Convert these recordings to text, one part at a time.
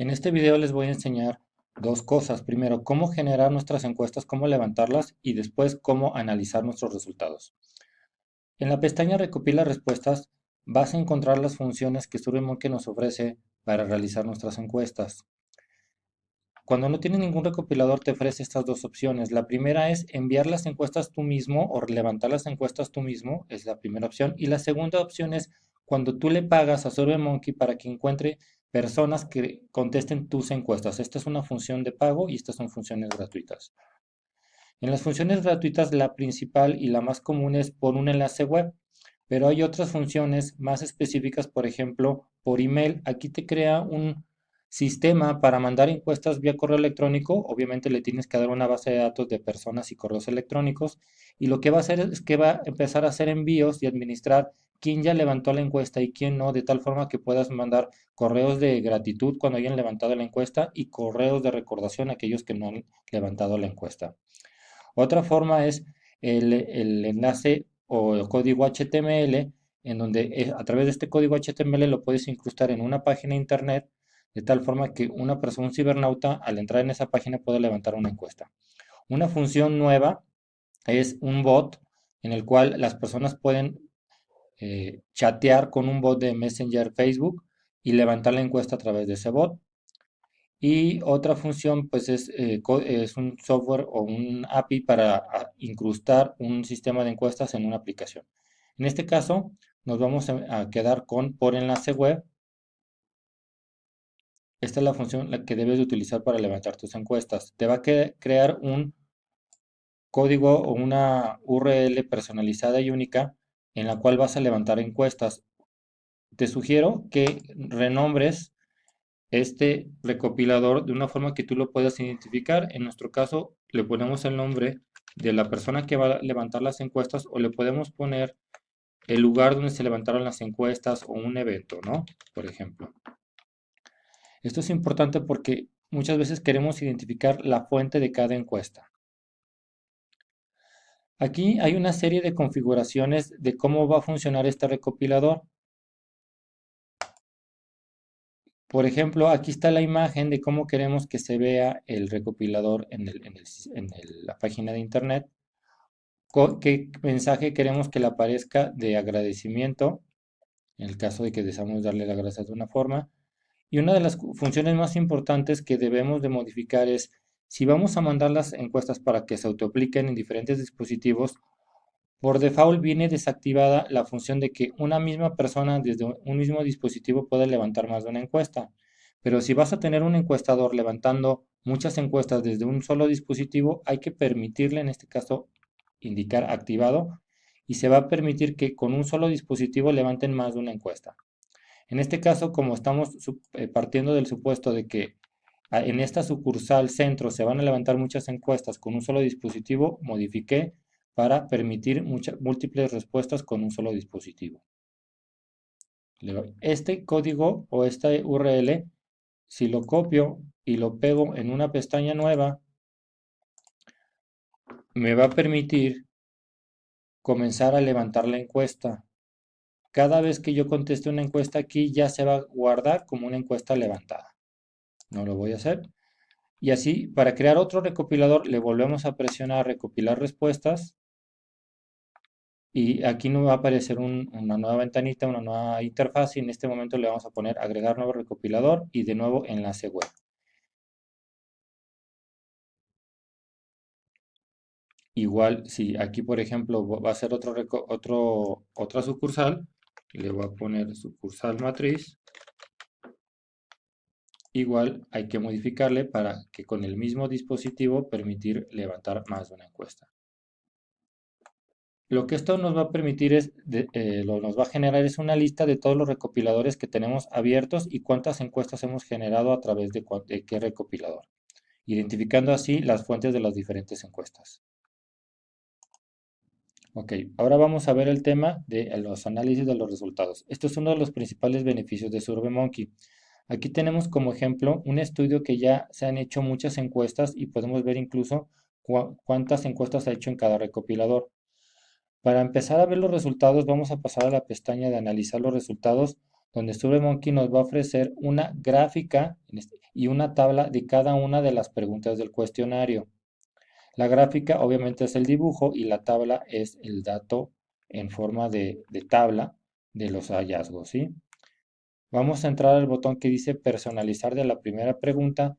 En este video les voy a enseñar dos cosas. Primero, cómo generar nuestras encuestas, cómo levantarlas y después cómo analizar nuestros resultados. En la pestaña Recopila respuestas vas a encontrar las funciones que SurveyMonkey nos ofrece para realizar nuestras encuestas. Cuando no tienes ningún recopilador te ofrece estas dos opciones. La primera es enviar las encuestas tú mismo o levantar las encuestas tú mismo, es la primera opción. Y la segunda opción es cuando tú le pagas a SurveyMonkey para que encuentre personas que contesten tus encuestas. Esta es una función de pago y estas son funciones gratuitas. En las funciones gratuitas la principal y la más común es por un enlace web, pero hay otras funciones más específicas, por ejemplo, por email. Aquí te crea un sistema para mandar encuestas vía correo electrónico. Obviamente le tienes que dar una base de datos de personas y correos electrónicos y lo que va a hacer es que va a empezar a hacer envíos y administrar quién ya levantó la encuesta y quién no, de tal forma que puedas mandar correos de gratitud cuando hayan levantado la encuesta y correos de recordación a aquellos que no han levantado la encuesta. Otra forma es el enlace o el código HTML, en donde a través de este código HTML lo puedes incrustar en una página de internet, de tal forma que una persona, un cibernauta, al entrar en esa página puede levantar una encuesta. Una función nueva es un bot en el cual las personas pueden chatear con un bot de Messenger Facebook y levantar la encuesta a través de ese bot. Y otra función, pues es un software o un API para incrustar un sistema de encuestas en una aplicación. En este caso, nos vamos a quedar con por enlace web. Esta es la función la que debes de utilizar para levantar tus encuestas. Te va a crear un código o una URL personalizada y única en la cual vas a levantar encuestas. Te sugiero que renombres este recopilador de una forma que tú lo puedas identificar. En nuestro caso, le ponemos el nombre de la persona que va a levantar las encuestas o le podemos poner el lugar donde se levantaron las encuestas o un evento, ¿no? Por ejemplo. Esto es importante porque muchas veces queremos identificar la fuente de cada encuesta. Aquí hay una serie de configuraciones de cómo va a funcionar este recopilador. Por ejemplo, aquí está la imagen de cómo queremos que se vea el recopilador la página de internet. ¿Qué mensaje queremos que le aparezca de agradecimiento? En el caso de que deseamos darle las gracias de una forma. Y una de las funciones más importantes que debemos de modificar es, si vamos a mandar las encuestas para que se autoapliquen en diferentes dispositivos, por default viene desactivada la función de que una misma persona desde un mismo dispositivo puede levantar más de una encuesta. Pero si vas a tener un encuestador levantando muchas encuestas desde un solo dispositivo, hay que permitirle, en este caso, indicar activado y se va a permitir que con un solo dispositivo levanten más de una encuesta. En este caso, como estamos partiendo del supuesto de que en esta sucursal centro se van a levantar muchas encuestas con un solo dispositivo, modifiqué para permitir múltiples respuestas con un solo dispositivo. Este código o esta URL, si lo copio y lo pego en una pestaña nueva, me va a permitir comenzar a levantar la encuesta. Cada vez que yo conteste una encuesta aquí ya se va a guardar como una encuesta levantada. No lo voy a hacer. Y así, para crear otro recopilador, le volvemos a presionar recopilar respuestas. Y aquí nos va a aparecer una nueva ventanita, una nueva interfaz. Y en este momento le vamos a poner agregar nuevo recopilador y de nuevo enlace web. Igual, si aquí, por ejemplo, va a ser otra sucursal, le voy a poner sucursal matriz. Igual hay que modificarle para que con el mismo dispositivo permitir levantar más de una encuesta. Lo que esto nos va a permitir es, nos va a generar es una lista de todos los recopiladores que tenemos abiertos y cuántas encuestas hemos generado a través de qué recopilador, identificando así las fuentes de las diferentes encuestas. Ok, ahora vamos a ver el tema de los análisis de los resultados. Esto es uno de los principales beneficios de SurveyMonkey. Aquí tenemos como ejemplo un estudio que ya se han hecho muchas encuestas y podemos ver incluso cuántas encuestas ha hecho en cada recopilador. Para empezar a ver los resultados, vamos a pasar a la pestaña de analizar los resultados, donde SurveyMonkey nos va a ofrecer una gráfica y una tabla de cada una de las preguntas del cuestionario. La gráfica obviamente es el dibujo y la tabla es el dato en forma de tabla de los hallazgos, ¿sí? Vamos a entrar al botón que dice personalizar de la primera pregunta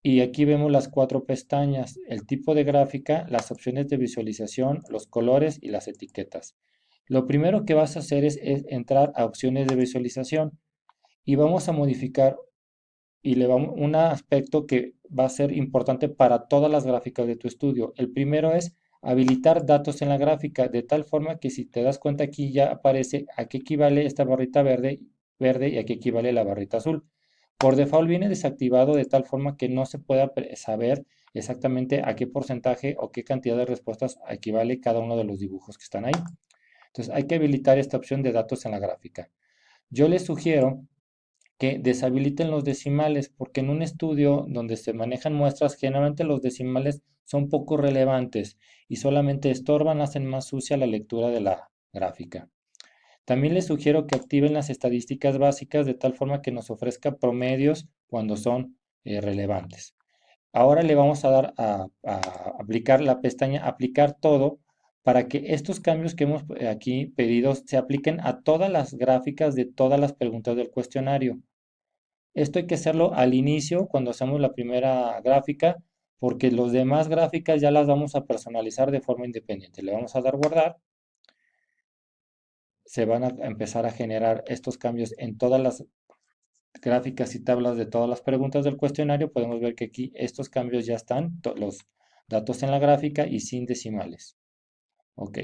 y aquí vemos las cuatro pestañas, el tipo de gráfica, las opciones de visualización, los colores y las etiquetas. Lo primero que vas a hacer es entrar a opciones de visualización y vamos a modificar y le vamos un aspecto que va a ser importante para todas las gráficas de tu estudio. El primero es habilitar datos en la gráfica de tal forma que si te das cuenta aquí ya aparece a qué equivale esta barrita verde y a qué equivale la barrita azul. Por default viene desactivado de tal forma que no se pueda saber exactamente a qué porcentaje o qué cantidad de respuestas equivale cada uno de los dibujos que están ahí. Entonces hay que habilitar esta opción de datos en la gráfica. Yo les sugiero que deshabiliten los decimales, porque en un estudio donde se manejan muestras, generalmente los decimales son poco relevantes y solamente estorban, hacen más sucia la lectura de la gráfica. También les sugiero que activen las estadísticas básicas de tal forma que nos ofrezca promedios cuando son relevantes. Ahora le vamos a dar a aplicar la pestaña aplicar todo para que estos cambios que hemos aquí pedidos se apliquen a todas las gráficas de todas las preguntas del cuestionario. Esto hay que hacerlo al inicio, cuando hacemos la primera gráfica, porque los demás gráficas ya las vamos a personalizar de forma independiente. Le vamos a dar guardar, se van a empezar a generar estos cambios en todas las gráficas y tablas de todas las preguntas del cuestionario. Podemos ver que aquí estos cambios ya están, los datos en la gráfica y sin decimales. Ok.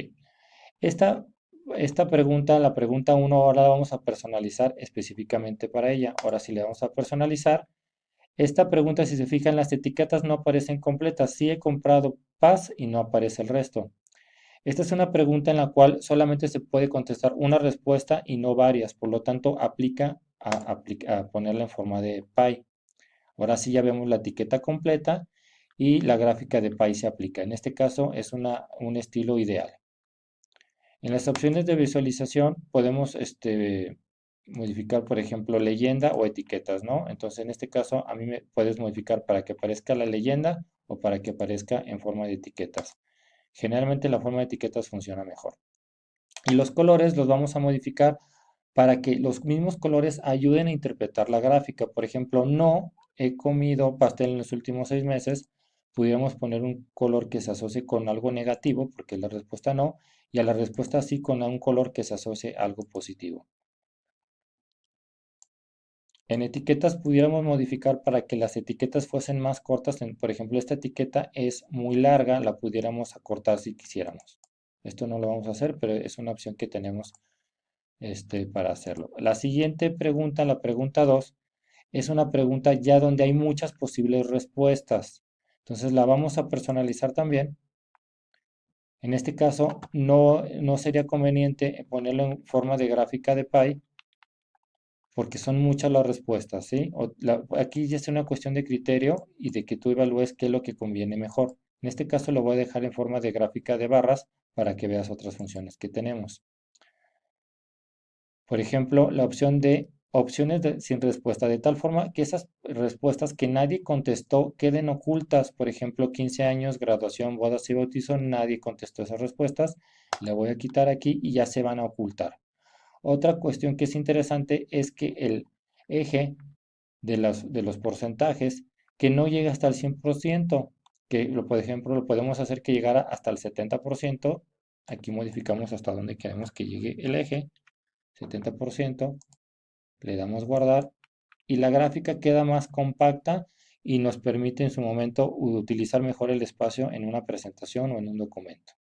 Esta, esta pregunta, la pregunta 1, ahora la vamos a personalizar específicamente para ella. Ahora sí le vamos a personalizar. Esta pregunta, si se fijan, las etiquetas no aparecen completas. Sí he comprado paz y no aparece el resto. Esta es una pregunta en la cual solamente se puede contestar una respuesta y no varias. Por lo tanto, aplica a ponerla en forma de pie. Ahora sí ya vemos la etiqueta completa y la gráfica de pie se aplica. En este caso es un estilo ideal. En las opciones de visualización podemos modificar, por ejemplo, leyenda o etiquetas, ¿no? Entonces, en este caso, a mí me puedes modificar para que aparezca la leyenda o para que aparezca en forma de etiquetas. Generalmente la forma de etiquetas funciona mejor. Y los colores los vamos a modificar para que los mismos colores ayuden a interpretar la gráfica. Por ejemplo, no he comido pastel en los últimos 6 meses. Pudiéramos poner un color que se asocie con algo negativo, porque la respuesta no, y a la respuesta sí con un color que se asocie a algo positivo. En etiquetas pudiéramos modificar para que las etiquetas fuesen más cortas. Por ejemplo, esta etiqueta es muy larga, la pudiéramos acortar si quisiéramos. Esto no lo vamos a hacer, pero es una opción que tenemos para hacerlo. La siguiente pregunta, la pregunta 2, es una pregunta ya donde hay muchas posibles respuestas. Entonces la vamos a personalizar también. En este caso, no sería conveniente ponerlo en forma de gráfica de pie porque son muchas las respuestas, ¿sí? Aquí ya es una cuestión de criterio y de que tú evalúes qué es lo que conviene mejor. En este caso lo voy a dejar en forma de gráfica de barras para que veas otras funciones que tenemos. Por ejemplo, la opción de opciones sin respuesta, de tal forma que esas respuestas que nadie contestó queden ocultas. Por ejemplo, 15 años, graduación, bodas y bautizo, nadie contestó esas respuestas. La voy a quitar aquí y ya se van a ocultar. Otra cuestión que es interesante es que el eje de los porcentajes que no llega hasta el 100%, por ejemplo lo podemos hacer que llegara hasta el 70%. Aquí modificamos hasta donde queremos que llegue el eje, 70%, le damos guardar y la gráfica queda más compacta y nos permite en su momento utilizar mejor el espacio en una presentación o en un documento.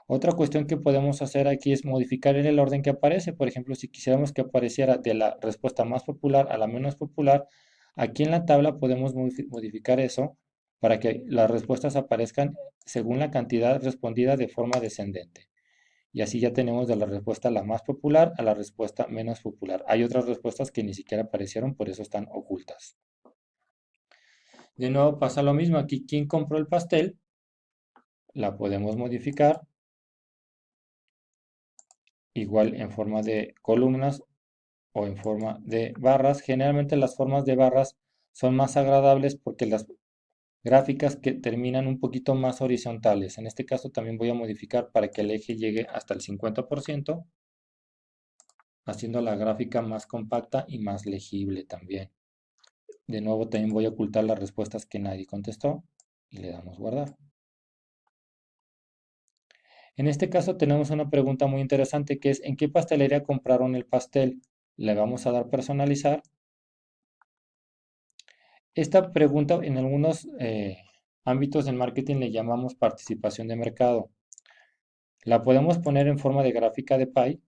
Otra cuestión que podemos hacer aquí es modificar en el orden que aparece. Por ejemplo, si quisiéramos que apareciera de la respuesta más popular a la menos popular, aquí en la tabla podemos modificar eso para que las respuestas aparezcan según la cantidad respondida de forma descendente. Y así ya tenemos de la respuesta la más popular a la respuesta menos popular. Hay otras respuestas que ni siquiera aparecieron, por eso están ocultas. De nuevo pasa lo mismo aquí. ¿Quién compró el pastel? La podemos modificar igual en forma de columnas o en forma de barras. Generalmente las formas de barras son más agradables porque las gráficas que terminan un poquito más horizontales. En este caso también voy a modificar para que el eje llegue hasta el 50%, haciendo la gráfica más compacta y más legible también. De nuevo también voy a ocultar las respuestas que nadie contestó y le damos guardar. En este caso tenemos una pregunta muy interesante que es ¿en qué pastelería compraron el pastel? Le vamos a dar personalizar. Esta pregunta en algunos ámbitos del marketing le llamamos participación de mercado. La podemos poner en forma de gráfica de pie,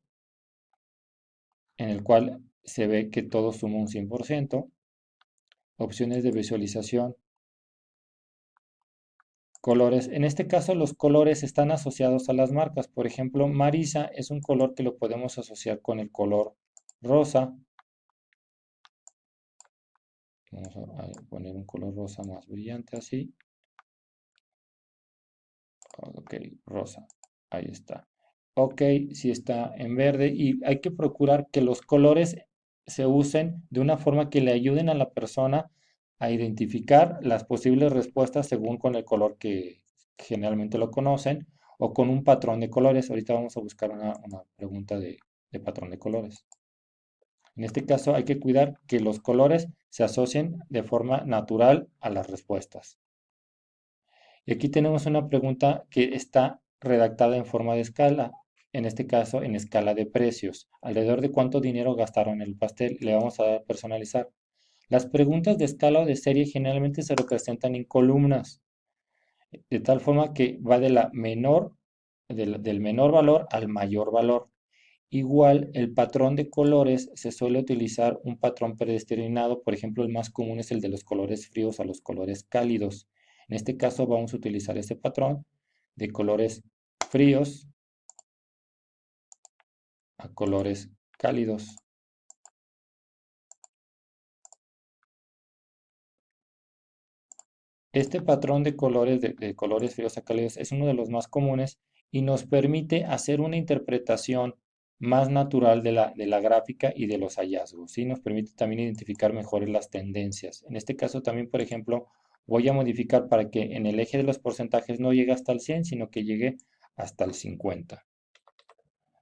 en el cual se ve que todo suma un 100%. Opciones de visualización. Colores. En este caso los colores están asociados a las marcas. Por ejemplo, Marisa es un color que lo podemos asociar con el color rosa. Vamos a poner un color rosa más brillante así. Ok, rosa. Ahí está. Ok, si está en verde y hay que procurar que los colores se usen de una forma que le ayuden a la persona a identificar las posibles respuestas según con el color que generalmente lo conocen o con un patrón de colores. Ahorita vamos a buscar una pregunta de patrón de colores. En este caso hay que cuidar que los colores se asocien de forma natural a las respuestas. Y aquí tenemos una pregunta que está redactada en forma de escala, en este caso en escala de precios. Alrededor de cuánto dinero gastaron en el pastel, le vamos a dar personalizar. Las preguntas de escala o de serie generalmente se representan en columnas, de tal forma que va de la menor, del menor valor al mayor valor. Igual, el patrón de colores se suele utilizar un patrón predeterminado, por ejemplo, el más común es el de los colores fríos a los colores cálidos. En este caso vamos a utilizar ese patrón de colores fríos a colores cálidos. Este patrón de colores, de colores fríos a cálidos es uno de los más comunes y nos permite hacer una interpretación más natural de la gráfica y de los hallazgos, ¿sí? Nos permite también identificar mejor las tendencias. En este caso también, por ejemplo, voy a modificar para que en el eje de los porcentajes no llegue hasta el 100, sino que llegue hasta el 50,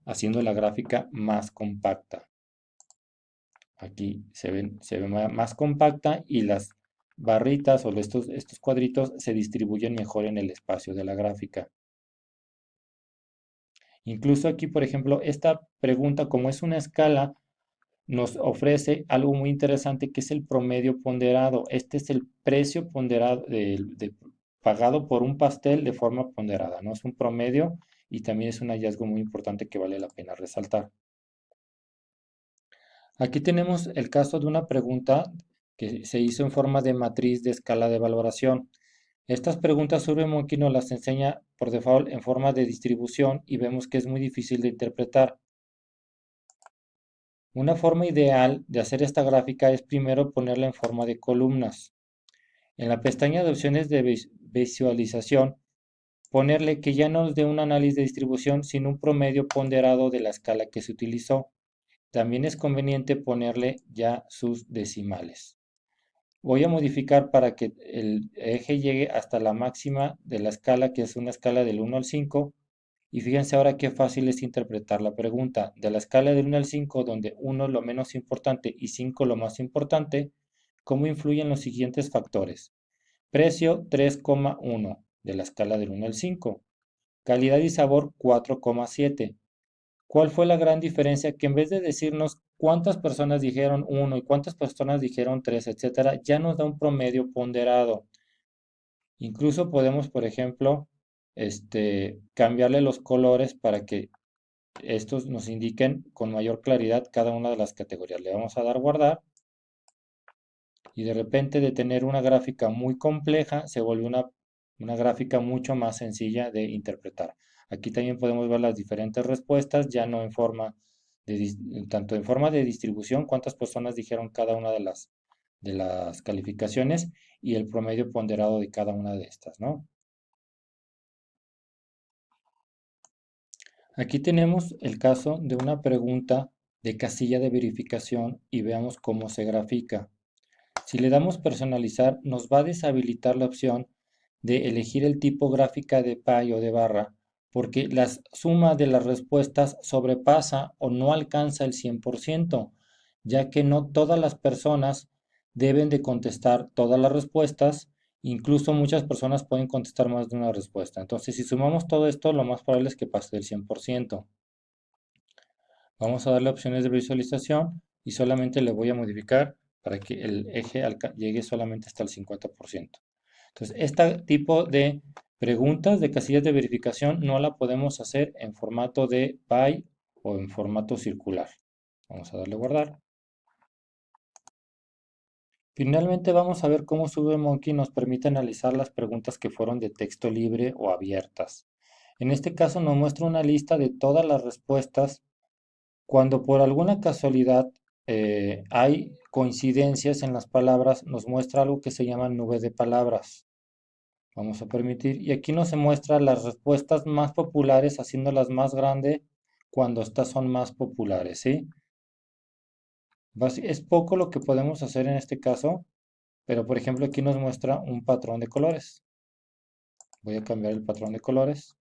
haciendo la gráfica más compacta. Aquí se ve más compacta y las barritas o estos cuadritos se distribuyen mejor en el espacio de la gráfica. Incluso aquí, por ejemplo, esta pregunta, como es una escala, nos ofrece algo muy interesante que es el promedio ponderado. Este es el precio ponderado pagado por un pastel de forma ponderada, ¿no? Es un promedio y también es un hallazgo muy importante que vale la pena resaltar. Aquí tenemos el caso de una pregunta que se hizo en forma de matriz de escala de valoración. Estas preguntas SurveyMonkey nos las enseña por default en forma de distribución y vemos que es muy difícil de interpretar. Una forma ideal de hacer esta gráfica es primero ponerla en forma de columnas. En la pestaña de opciones de visualización, ponerle que ya no nos dé un análisis de distribución, sino un promedio ponderado de la escala que se utilizó. También es conveniente ponerle ya sus decimales. Voy a modificar para que el eje llegue hasta la máxima de la escala, que es una escala del 1 al 5. Y fíjense ahora qué fácil es interpretar la pregunta. De la escala del 1 al 5, donde 1 es lo menos importante y 5 lo más importante, ¿cómo influyen los siguientes factores? Precio 3,1 de la escala del 1 al 5. Calidad y sabor 4,7. ¿Cuál fue la gran diferencia? Que en vez de decirnos cuántas personas dijeron uno y cuántas personas dijeron 3, etcétera, ya nos da un promedio ponderado. Incluso podemos, por ejemplo, cambiarle los colores para que estos nos indiquen con mayor claridad cada una de las categorías. Le vamos a dar guardar y de repente de tener una gráfica muy compleja se vuelve una gráfica mucho más sencilla de interpretar. Aquí también podemos ver las diferentes respuestas, ya no en forma tanto en forma de distribución, cuántas personas dijeron cada una de las calificaciones y el promedio ponderado de cada una de estas, ¿no? Aquí tenemos el caso de una pregunta de casilla de verificación y veamos cómo se grafica. Si le damos personalizar, nos va a deshabilitar la opción de elegir el tipo gráfica de pie o de barra, porque la suma de las respuestas sobrepasa o no alcanza el 100%, ya que no todas las personas deben de contestar todas las respuestas, incluso muchas personas pueden contestar más de una respuesta. Entonces, si sumamos todo esto, lo más probable es que pase del 100%. Vamos a darle opciones de visualización y solamente le voy a modificar para que el eje llegue solamente hasta el 50%. Entonces, este tipo de preguntas de casillas de verificación no la podemos hacer en formato de pie o en formato circular. Vamos a darle a guardar. Finalmente vamos a ver cómo SurveyMonkey nos permite analizar las preguntas que fueron de texto libre o abiertas. En este caso nos muestra una lista de todas las respuestas. Cuando por alguna casualidad hay coincidencias en las palabras, nos muestra algo que se llama nube de palabras. Vamos a permitir, y aquí nos muestra las respuestas más populares, haciéndolas más grandes cuando estas son más populares, ¿sí? Es poco lo que podemos hacer en este caso, pero por ejemplo aquí nos muestra un patrón de colores. Voy a cambiar el patrón de colores.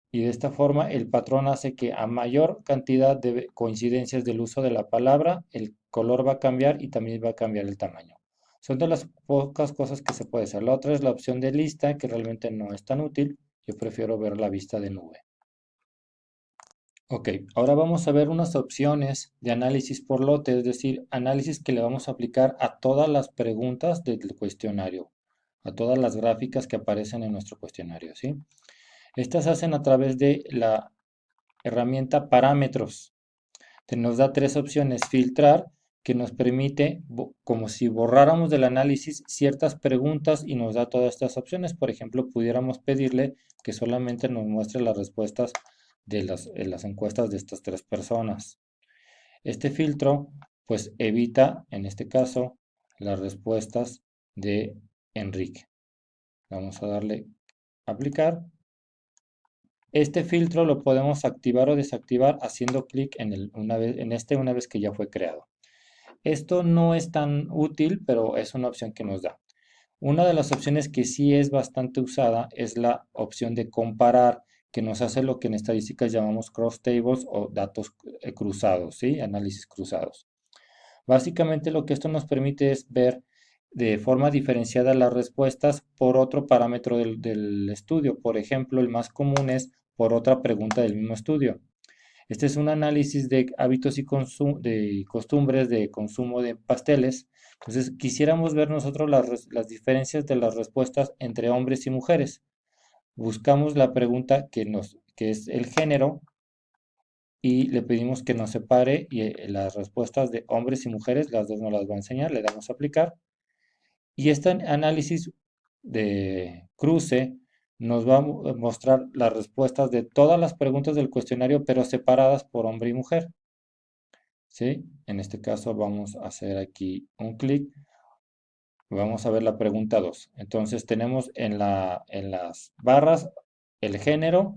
Y de esta forma el patrón hace que a mayor cantidad de coincidencias del uso de la palabra, el color va a cambiar y también va a cambiar el tamaño. Son de las pocas cosas que se puede hacer. La otra es la opción de lista, que realmente no es tan útil. Yo prefiero ver la vista de nube. Ok, ahora vamos a ver unas opciones de análisis por lote, es decir, análisis que le vamos a aplicar a todas las preguntas del cuestionario, a todas las gráficas que aparecen en nuestro cuestionario, ¿sí? Estas se hacen a través de la herramienta parámetros. Nos da tres opciones. Filtrar, que nos permite, como si borráramos del análisis ciertas preguntas y nos da todas estas opciones. Por ejemplo, pudiéramos pedirle que solamente nos muestre las respuestas de las encuestas de estas tres personas. Este filtro, pues evita, en este caso, las respuestas de Enrique. Vamos a darle aplicar. Este filtro lo podemos activar o desactivar haciendo clic una vez que ya fue creado. Esto no es tan útil, pero es una opción que nos da. Una de las opciones que sí es bastante usada es la opción de comparar, que nos hace lo que en estadísticas llamamos cross tables o datos cruzados, ¿sí? Análisis cruzados. Básicamente lo que esto nos permite es ver de forma diferenciada las respuestas por otro parámetro del estudio. Por ejemplo, el más común es por otra pregunta del mismo estudio. Este es un análisis de hábitos y de costumbres de consumo de pasteles. Entonces, quisiéramos ver nosotros las diferencias de las respuestas entre hombres y mujeres. Buscamos la pregunta que es el género y le pedimos que nos separe y las respuestas de hombres y mujeres, las dos nos las va a enseñar, le damos a aplicar. Y este análisis de cruce nos va a mostrar las respuestas de todas las preguntas del cuestionario, pero separadas por hombre y mujer. ¿Sí? En este caso vamos a hacer aquí un clic. Vamos a ver la pregunta 2. Entonces tenemos en las barras el género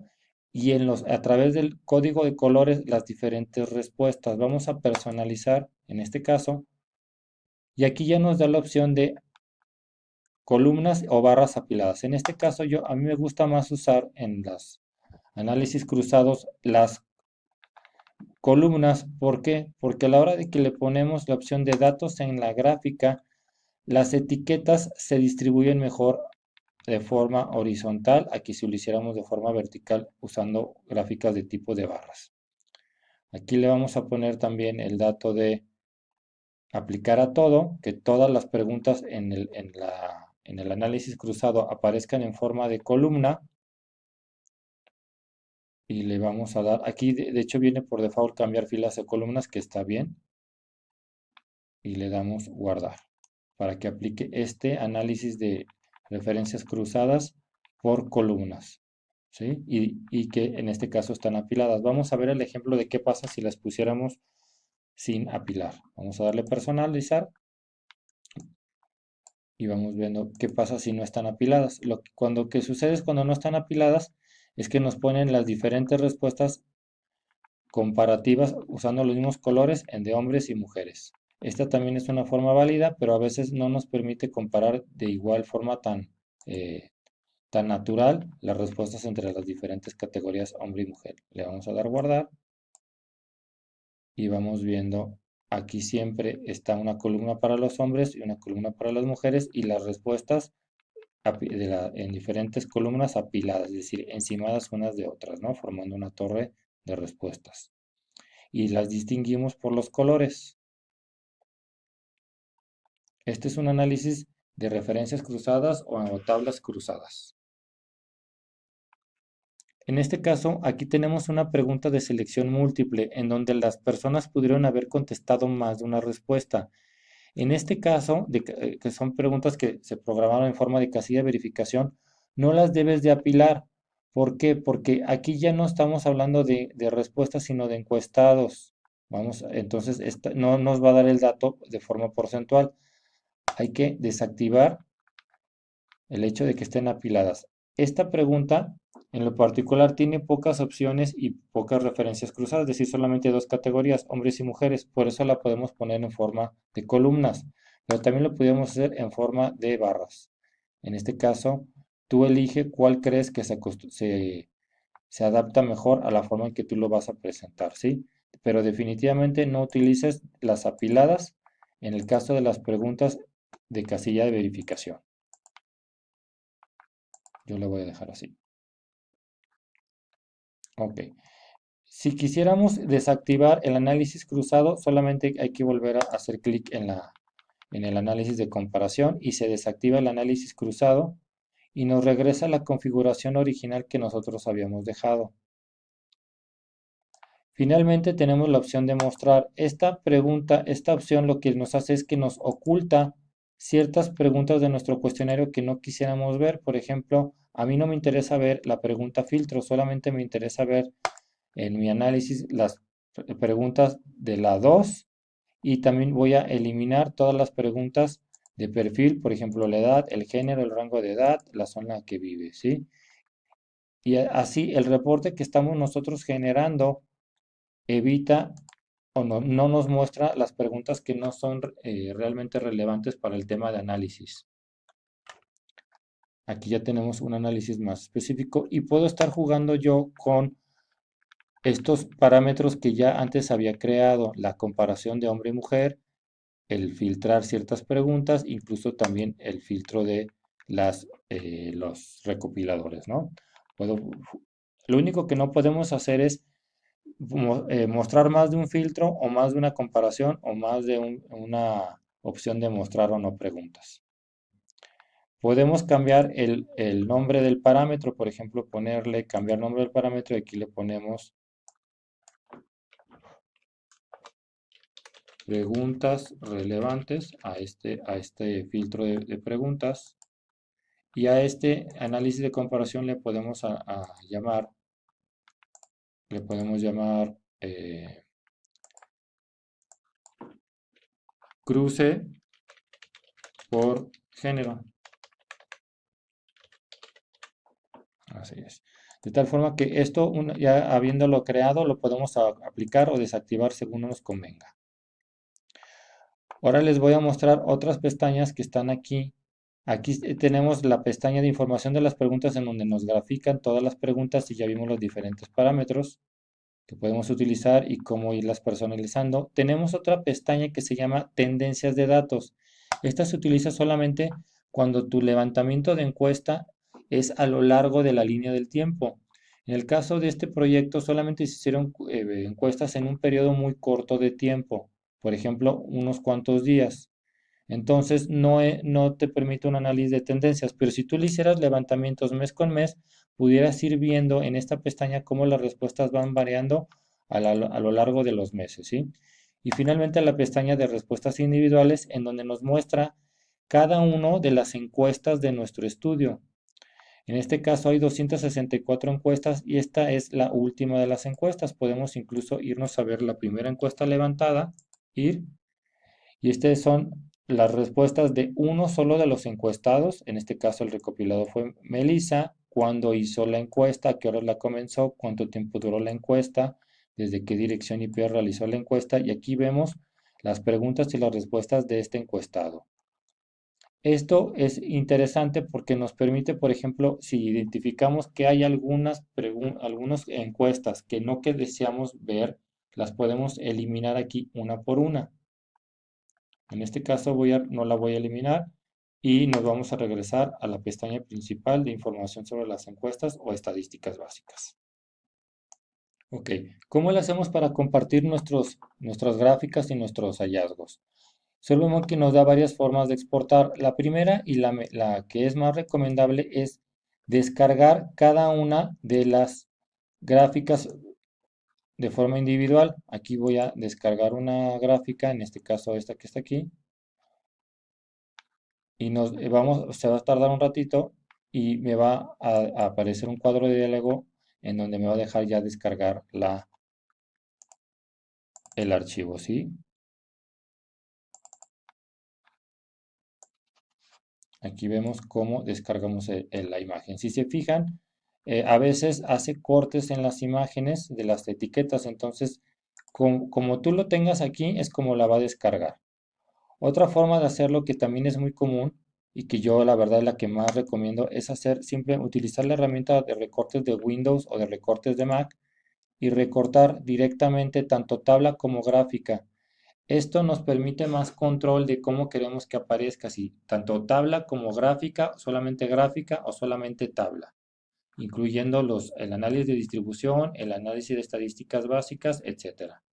y a través del código de colores las diferentes respuestas. Vamos a personalizar en este caso y aquí ya nos da la opción de columnas o barras apiladas. En este caso a mí me gusta más usar en los análisis cruzados las columnas. ¿Por qué? Porque a la hora de que le ponemos la opción de datos en la gráfica, las etiquetas se distribuyen mejor de forma horizontal a que si lo hiciéramos de forma vertical usando gráficas de tipo de barras. Aquí le vamos a poner también el dato de aplicar a todo, que todas las preguntas en el análisis cruzado aparezcan en forma de columna y le vamos a dar, aquí de hecho viene por default cambiar filas de columnas, que está bien, y le damos guardar para que aplique este análisis de referencias cruzadas por columnas, ¿sí? Y que en este caso están apiladas. Vamos a ver el ejemplo de qué pasa si las pusiéramos sin apilar. Vamos a darle personalizar y vamos viendo qué pasa si no están apiladas. Cuando que sucede es cuando no están apiladas, es que nos ponen las diferentes respuestas comparativas usando los mismos colores en de hombres y mujeres. Esta también es una forma válida, pero a veces no nos permite comparar de igual forma eh, tan natural las respuestas entre las diferentes categorías hombre y mujer. Le vamos a dar guardar y vamos viendo aquí siempre está una columna para los hombres y una columna para las mujeres y las respuestas en diferentes columnas apiladas, es decir, encimadas unas de otras, ¿no? Formando una torre de respuestas. Y las distinguimos por los colores. Este es un análisis de referencias cruzadas o tablas cruzadas. En este caso, aquí tenemos una pregunta de selección múltiple en donde las personas pudieron haber contestado más de una respuesta. En este caso, que son preguntas que se programaron en forma de casilla de verificación, no las debes de apilar. ¿Por qué? Porque aquí ya no estamos hablando de respuestas, sino de encuestados. Entonces, no nos va a dar el dato de forma porcentual. Hay que desactivar el hecho de que estén apiladas. Esta pregunta, en lo particular, tiene pocas opciones y pocas referencias cruzadas, es decir, solamente dos categorías, hombres y mujeres. Por eso la podemos poner en forma de columnas, pero también lo podemos hacer en forma de barras. En este caso, tú elige cuál crees que se adapta mejor a la forma en que tú lo vas a presentar, ¿sí? Pero definitivamente no utilices las apiladas en el caso de las preguntas de casilla de verificación. Yo lo voy a dejar así. Ok. Si quisiéramos desactivar el análisis cruzado, solamente hay que volver a hacer clic en el análisis de comparación y se desactiva el análisis cruzado y nos regresa a la configuración original que nosotros habíamos dejado. Finalmente tenemos la opción de mostrar. Esta pregunta, esta opción lo que nos hace es que nos oculta ciertas preguntas de nuestro cuestionario que no quisiéramos ver. Por ejemplo, a mí no me interesa ver la pregunta filtro, solamente me interesa ver en mi análisis las preguntas de la 2 y también voy a eliminar todas las preguntas de perfil, por ejemplo, la edad, el género, el rango de edad, la zona en la que vive, ¿sí? Y así el reporte que estamos nosotros generando evita o no nos muestra las preguntas que no son realmente relevantes para el tema de análisis. Aquí ya tenemos un análisis más específico y puedo estar jugando yo con estos parámetros que ya antes había creado, la comparación de hombre y mujer, el filtrar ciertas preguntas, incluso también el filtro de los recopiladores, ¿no? Puedo, lo único que no podemos hacer es mostrar más de un filtro o más de una comparación o más de una opción de mostrar o no preguntas. Podemos cambiar el nombre del parámetro, por ejemplo, cambiar nombre del parámetro y aquí le ponemos preguntas relevantes a este filtro de preguntas y a este análisis de comparación le podemos llamar cruce por género. Así es. De tal forma que esto, ya habiéndolo creado, lo podemos aplicar o desactivar según nos convenga. Ahora les voy a mostrar otras pestañas que están aquí. Aquí tenemos la pestaña de información de las preguntas en donde nos grafican todas las preguntas y ya vimos los diferentes parámetros que podemos utilizar y cómo irlas personalizando. Tenemos otra pestaña que se llama tendencias de datos. Esta se utiliza solamente cuando tu levantamiento de encuesta es a lo largo de la línea del tiempo. En el caso de este proyecto solamente se hicieron encuestas en un periodo muy corto de tiempo, por ejemplo, unos cuantos días. Entonces no te permite un análisis de tendencias, pero si tú le hicieras levantamientos mes con mes, pudieras ir viendo en esta pestaña cómo las respuestas van variando a lo largo de los meses, ¿sí? Y finalmente la pestaña de respuestas individuales en donde nos muestra cada uno de las encuestas de nuestro estudio. En este caso hay 264 encuestas y esta es la última de las encuestas. Podemos incluso irnos a ver la primera encuesta levantada, y estas son las respuestas de uno solo de los encuestados. En este caso el recopilado fue Melissa. cuándo hizo la encuesta, a qué hora la comenzó, cuánto tiempo duró la encuesta, desde qué dirección IP realizó la encuesta y aquí vemos las preguntas y las respuestas de este encuestado. Esto es interesante porque nos permite, por ejemplo, si identificamos que hay algunas encuestas que no que deseamos ver, las podemos eliminar aquí una por una. En este caso no la voy a eliminar y nos vamos a regresar a la pestaña principal de información sobre las encuestas o estadísticas básicas. Ok, ¿cómo le hacemos para compartir nuestras gráficas y nuestros hallazgos? SurveyMonkey nos da varias formas de exportar. La primera y la que es más recomendable es descargar cada una de las gráficas de forma individual. Aquí voy a descargar una gráfica, en este caso esta que está aquí, y se va a tardar un ratito y me va a aparecer un cuadro de diálogo en donde me va a dejar ya descargar el archivo, ¿sí? Aquí vemos cómo descargamos la imagen. Si se fijan, a veces hace cortes en las imágenes de las etiquetas, entonces como tú lo tengas aquí es como la va a descargar. Otra forma de hacerlo que también es muy común y que yo la verdad es la que más recomiendo es utilizar la herramienta de recortes de Windows o de recortes de Mac y recortar directamente tanto tabla como gráfica. Esto nos permite más control de cómo queremos que aparezca, si tanto tabla como gráfica o solamente tabla, incluyendo el análisis de distribución, el análisis de estadísticas básicas, etcétera.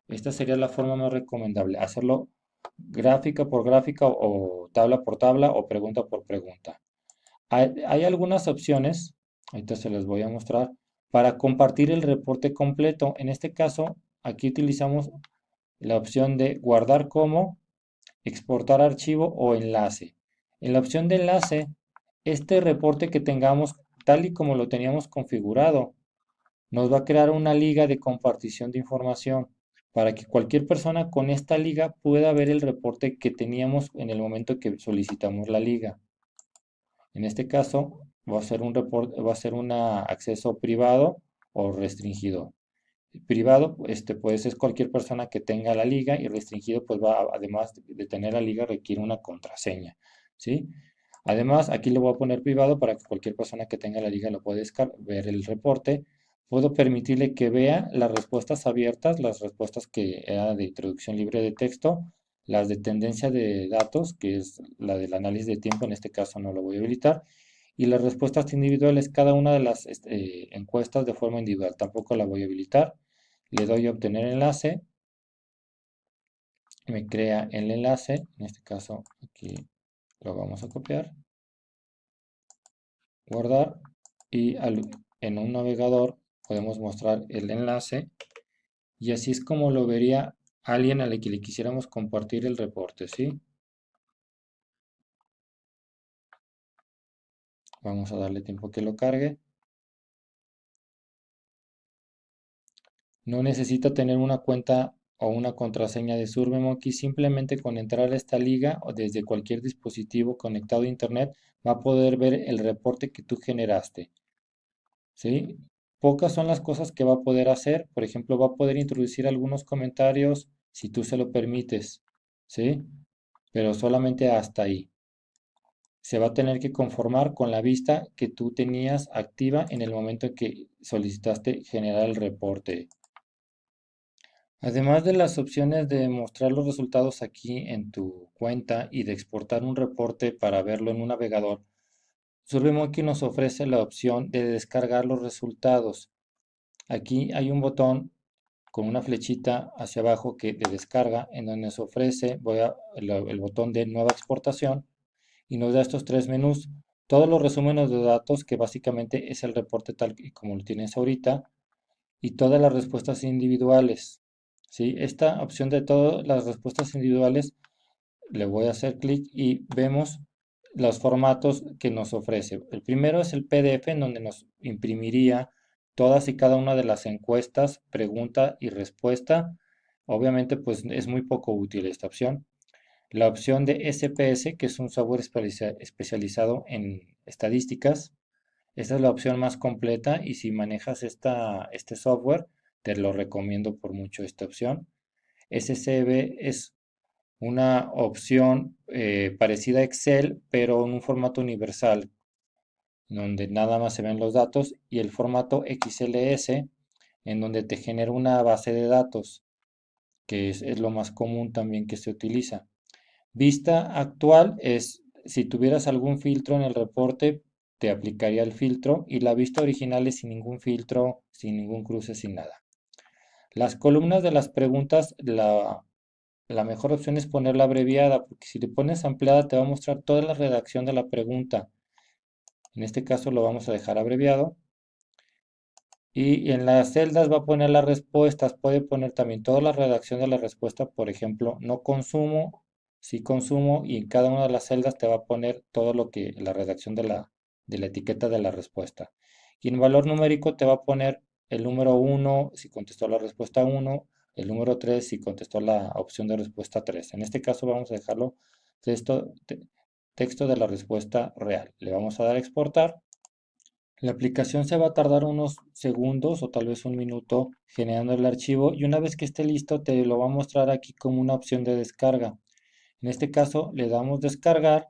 Esta sería la forma más recomendable, hacerlo gráfica por gráfica o tabla por tabla o pregunta por pregunta. Hay algunas opciones, ahorita se las voy a mostrar, para compartir el reporte completo. En este caso, aquí utilizamos la opción de guardar como, exportar archivo o enlace. En la opción de enlace, este reporte que tengamos tal y como lo teníamos configurado, nos va a crear una liga de compartición de información para que cualquier persona con esta liga pueda ver el reporte que teníamos en el momento que solicitamos la liga. En este caso, va a ser un acceso privado o restringido. Privado, pues es cualquier persona que tenga la liga y restringido, pues además de tener la liga, requiere una contraseña, ¿sí? Además, aquí le voy a poner privado para que cualquier persona que tenga la liga lo pueda ver el reporte. Puedo permitirle que vea las respuestas abiertas, las respuestas que era de introducción libre de texto, las de tendencia de datos, que es la del análisis de tiempo, en este caso no lo voy a habilitar, y las respuestas individuales, cada una de las encuestas de forma individual, tampoco la voy a habilitar. Le doy a obtener enlace, me crea el enlace, en este caso aquí lo vamos a copiar, guardar y en un navegador podemos mostrar el enlace y así es como lo vería alguien al que le quisiéramos compartir el reporte, ¿sí? Vamos a darle tiempo que lo cargue. No necesita tener una cuenta o una contraseña de SurveyMonkey, simplemente con entrar a esta liga o desde cualquier dispositivo conectado a internet va a poder ver el reporte que tú generaste, ¿sí? Pocas son las cosas que va a poder hacer, por ejemplo, va a poder introducir algunos comentarios si tú se lo permites, ¿sí? Pero solamente hasta ahí. Se va a tener que conformar con la vista que tú tenías activa en el momento en que solicitaste generar el reporte. Además de las opciones de mostrar los resultados aquí en tu cuenta y de exportar un reporte para verlo en un navegador, SurveyMonkey nos ofrece la opción de descargar los resultados. Aquí hay un botón con una flechita hacia abajo de descarga en donde nos ofrece el botón de nueva exportación y nos da estos tres menús. Todos los resúmenes de datos, que básicamente es el reporte tal y como lo tienes ahorita, y todas las respuestas individuales. ¿Sí? Esta opción de todas las respuestas individuales, le voy a hacer clic y vemos los formatos que nos ofrece. El primero es el PDF en donde nos imprimiría todas y cada una de las encuestas, pregunta y respuesta. Obviamente pues es muy poco útil esta opción. La opción de SPS, que es un software especializado en estadísticas, Esa es la opción más completa y si manejas este software, te lo recomiendo por mucho esta opción. SCB es una opción parecida a Excel, pero en un formato universal, donde nada más se ven los datos, y el formato XLS, en donde te genera una base de datos, que es lo más común también que se utiliza. Vista actual es, si tuvieras algún filtro en el reporte, te aplicaría el filtro, y la vista original es sin ningún filtro, sin ningún cruce, sin nada. Las columnas de las preguntas, la mejor opción es ponerla abreviada, porque si le pones ampliada te va a mostrar toda la redacción de la pregunta. En este caso lo vamos a dejar abreviado. Y en las celdas va a poner las respuestas. Puede poner también toda la redacción de la respuesta. Por ejemplo, no consumo, sí consumo. Y en cada una de las celdas te va a poner todo lo que, la redacción de la etiqueta de la respuesta. Y en valor numérico te va a poner el número 1 si contestó la respuesta 1, el número 3 si contestó la opción de respuesta 3. En este caso vamos a dejarlo texto de la respuesta real. Le vamos a dar a exportar. La aplicación se va a tardar unos segundos o tal vez un minuto generando el archivo, y una vez que esté listo te lo va a mostrar aquí como una opción de descarga. En este caso le damos descargar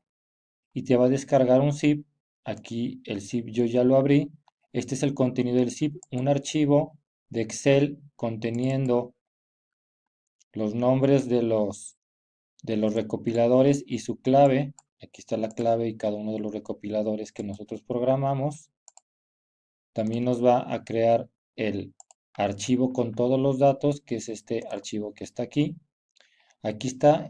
y te va a descargar un zip. Aquí el zip yo ya lo abrí. Este es el contenido del zip, un archivo de Excel conteniendo los nombres de los recopiladores y su clave. Aquí está la clave y cada uno de los recopiladores que nosotros programamos. También nos va a crear el archivo con todos los datos, que es este archivo que está aquí. Aquí está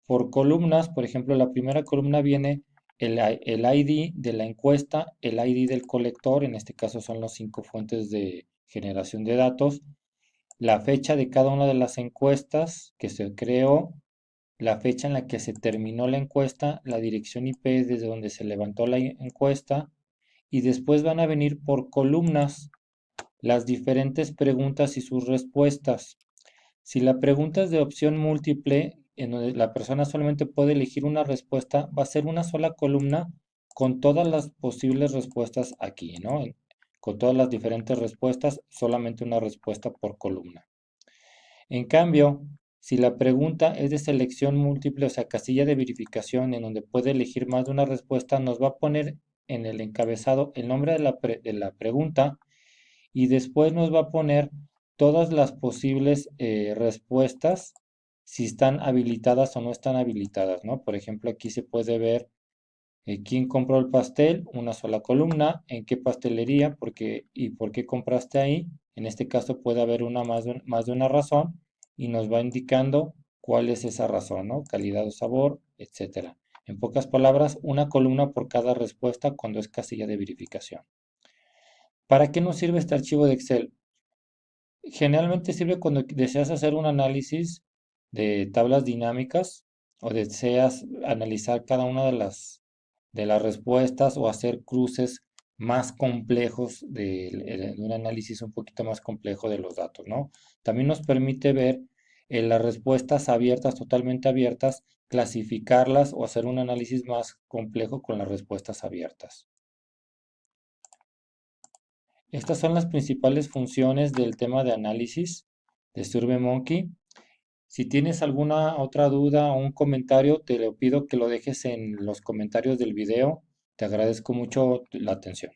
por columnas. Por ejemplo, la primera columna viene el ID de la encuesta, el ID del colector, en este caso son las 5 fuentes de generación de datos, la fecha de cada una de las encuestas que se creó, la fecha en la que se terminó la encuesta, la dirección IP desde donde se levantó la encuesta, y después van a venir por columnas las diferentes preguntas y sus respuestas. Si la pregunta es de opción múltiple, en donde la persona solamente puede elegir una respuesta, va a ser una sola columna con todas las posibles respuestas aquí, ¿no? Con todas las diferentes respuestas, solamente una respuesta por columna. En cambio, si la pregunta es de selección múltiple, o sea, casilla de verificación, en donde puede elegir más de una respuesta, nos va a poner en el encabezado el nombre de la pregunta, y después nos va a poner todas las posibles respuestas, si están habilitadas o no están habilitadas, ¿no? Por ejemplo, aquí se puede ver quién compró el pastel, una sola columna, en qué pastelería, y por qué compraste ahí. En este caso puede haber más de una razón, y nos va indicando cuál es esa razón, ¿no? Calidad o sabor, etcétera. En pocas palabras, una columna por cada respuesta cuando es casilla de verificación. ¿Para qué nos sirve este archivo de Excel? Generalmente sirve cuando deseas hacer un análisis de tablas dinámicas o deseas analizar cada una de las respuestas, o hacer cruces más complejos de un análisis un poquito más complejo de los datos, ¿no? También nos permite ver las respuestas abiertas, totalmente abiertas, clasificarlas o hacer un análisis más complejo con las respuestas abiertas. Estas son las principales funciones del tema de análisis de SurveyMonkey. Si tienes alguna otra duda o un comentario, te lo pido que lo dejes en los comentarios del video. Te agradezco mucho la atención.